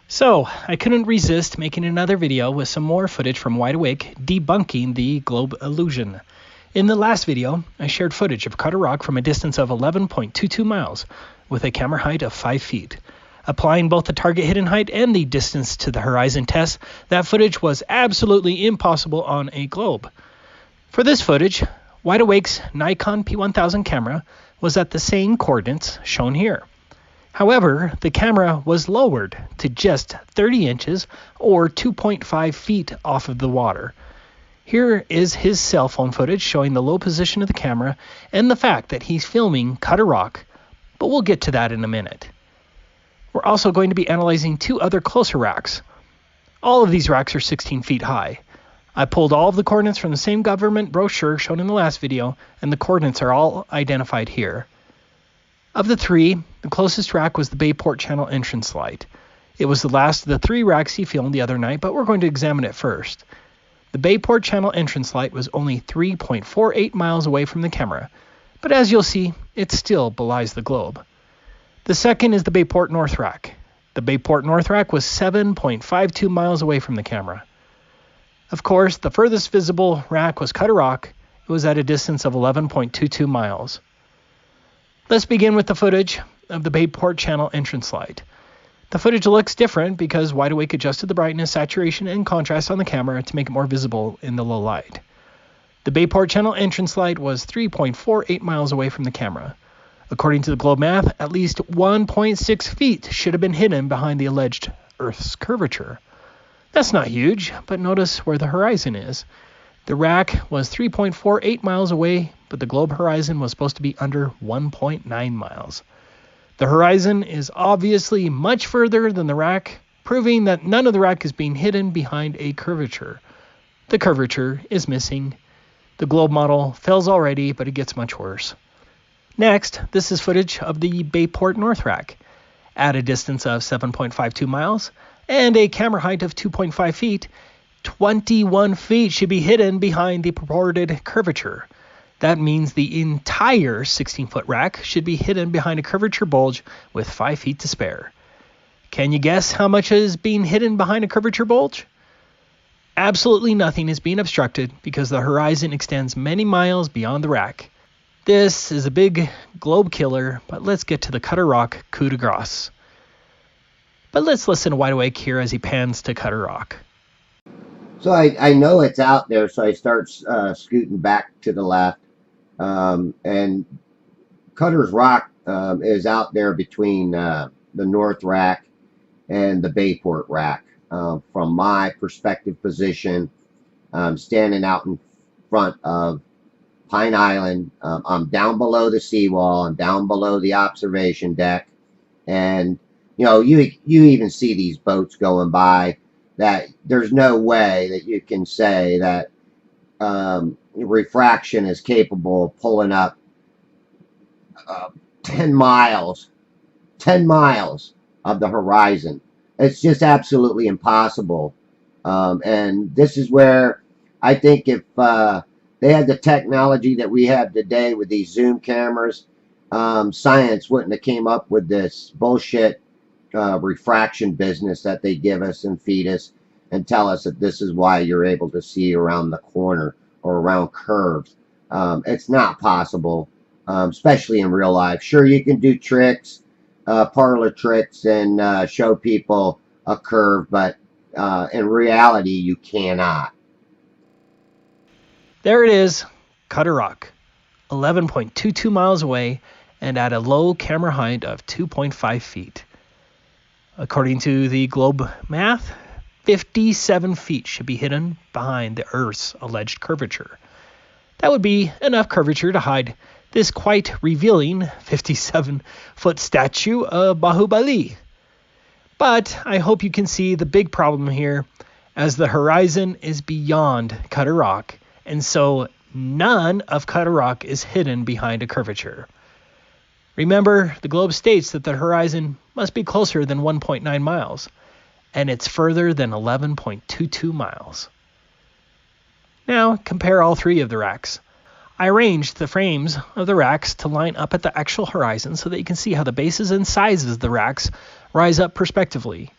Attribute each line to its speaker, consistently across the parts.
Speaker 1: So, I couldn't resist making another video with some more footage from Wide Awake debunking the globe illusion. In the last video, I shared footage of Cutter Rock from a distance of 11.22 miles with a camera height of 5 feet. Applying both the target hidden height and the distance to the horizon test, that footage was absolutely impossible on a globe. For this footage, Wide Awake's Nikon P1000 camera was at the same coordinates shown here. However, the camera was lowered to just 30 inches or 2.5 feet off of the water. Here is his cell phone footage showing the low position of the camera and the fact that he's filming Cutter Rock, but we'll get to that in a minute. We're also going to be analyzing two other closer racks. All of these racks are 16 feet high. I pulled all of the coordinates from the same government brochure shown in the last video, and the coordinates are all identified here. Of the three, the closest rack was the Bayport Channel entrance light. It was the last of the three racks he filmed the other night, but we're going to examine it first. The Bayport Channel entrance light was only 3.48 miles away from the camera, but as you'll see, it still belies the globe. The second is the Bayport North rack. The Bayport North rack was 7.52 miles away from the camera. Of course, the furthest visible rack was Cutter Rock. It was at a distance of 11.22 miles. Let's begin with the footage of the Bayport Channel entrance light. The footage looks different because Wide Awake adjusted the brightness, saturation, and contrast on the camera to make it more visible in the low light. The Bayport Channel entrance light was 3.48 miles away from the camera. According to the globe math, at least 1.6 feet should have been hidden behind the alleged Earth's curvature. That's not huge, but notice where the horizon is. The rack was 3.48 miles away, but the globe horizon was supposed to be under 1.9 miles. The horizon is obviously much further than the rack, proving that none of the rack is being hidden behind a curvature. The curvature is missing. The globe model fails already, but it gets much worse. Next, this is footage of the Bayport North rack. At a distance of 7.52 miles and a camera height of 2.5 feet, 21 feet should be hidden behind the purported curvature. That means the entire 16-foot rack should be hidden behind a curvature bulge with 5 feet to spare. Can you guess how much is being hidden behind a curvature bulge? Absolutely nothing is being obstructed because the horizon extends many miles beyond the rack. This is a big globe killer, but let's get to the Cutter Rock coup de grace. But let's listen to Wide Awake here as he pans to Cutter Rock.
Speaker 2: So I know it's out there, so I start scooting back to the left. And Cutter's Rock is out there between the North Rack and the Bayport Rack. From my perspective position, standing out in front of Pine Island. I'm down below the seawall. I'm down below the observation deck. And, you know, you even see these boats going by. That there's no way that you can say that refraction is capable of pulling up 10 miles of the horizon. It's just absolutely impossible. And this is where I think if they had the technology that we have today with these zoom cameras, science wouldn't have came up with this bullshit refraction business that they give us and feed us and tell us that this is why you're able to see around the corner or around curves. It's not possible, especially in real life. Sure, you can do tricks, parlor tricks, and show people a curve, but in reality, you cannot.
Speaker 1: There it is, Cutter Rock, 11.22 miles away and at a low camera height of 2.5 feet. According to the globe math, 57 feet should be hidden behind the Earth's alleged curvature. That would be enough curvature to hide this quite revealing 57-foot statue of Bahubali. But I hope you can see the big problem here, as the horizon is beyond Cutter Rock, and so none of Cutter Rock is hidden behind a curvature. Remember, the globe states that the horizon must be closer than 1.9 miles, and it's further than 11.22 miles. Now, compare all three of the racks. I arranged the frames of the racks to line up at the actual horizon so that you can see how the bases and sizes of the racks rise up perspectively.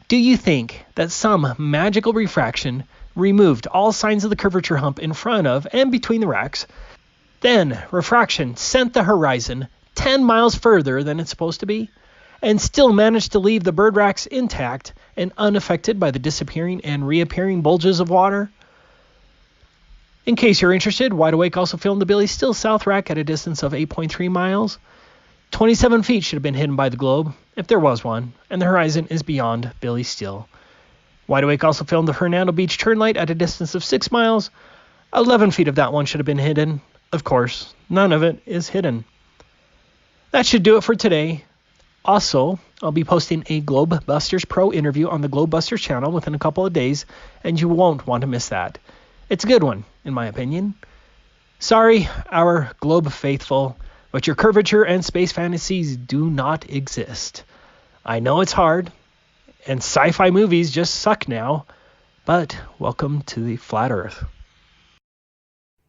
Speaker 1: Do you think that some magical refraction removed all signs of the curvature hump in front of and between the racks? Then refraction sent the horizon 10 miles further than it's supposed to be, and still managed to leave the bird racks intact and unaffected by the disappearing and reappearing bulges of water? In case you're interested, Wide Awake also filmed the Billy Still South rack at a distance of 8.3 miles. 27 feet should have been hidden by the globe, if there was one, and the horizon is beyond Billy Still. Wide Awake also filmed the Hernando Beach turn light at a distance of 6 miles. 11 feet of that one should have been hidden. Of course, none of it is hidden. That should do it for today. Also, I'll be posting a Globebusters Pro interview on the Globebusters channel within a couple of days, and you won't want to miss that. It's a good one, in my opinion. Sorry, our Globe faithful, but your curvature and space fantasies do not exist. I know it's hard, and sci-fi movies just suck now, but welcome to the flat Earth.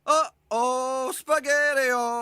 Speaker 3: Uh-oh, spaghetti-o!